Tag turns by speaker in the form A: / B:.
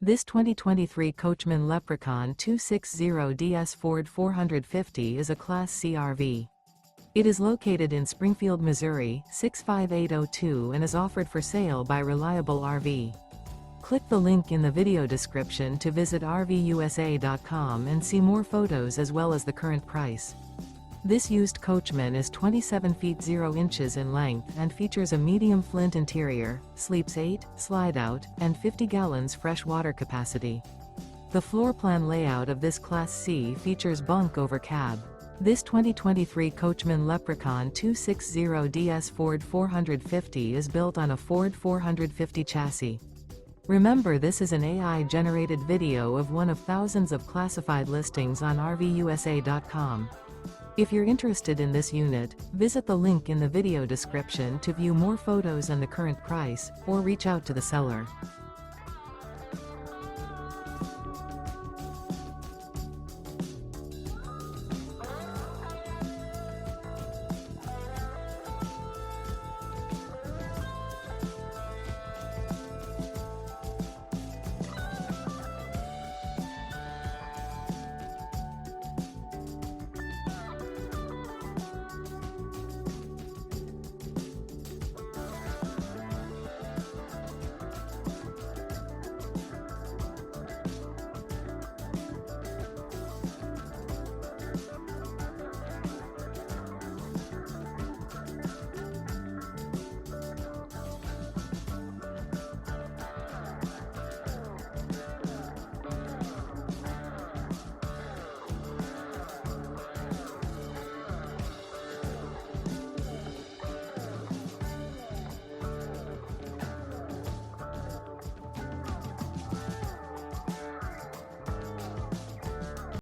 A: This 2023 Coachmen Leprechaun 260DS Ford 450 is a Class C RV. It is located in Springfield, Missouri, 65802 and is offered for sale by Reliable RV. Click the link in the video description to visit RVUSA.com and see more photos as well as the current price. This used Coachman is 27 feet 0 inches in length and features a medium Flint interior, sleeps 8, slide-out, and 50 gallons fresh water capacity. The floor plan layout of this Class C features bunk over cab. This 2023 Coachmen Leprechaun 260DS Ford 450 is built on a Ford 450 chassis. Remember, this is an AI-generated video of one of thousands of classified listings on RVUSA.com. If you're interested in this unit, visit the link in the video description to view more photos and the current price, or reach out to the seller.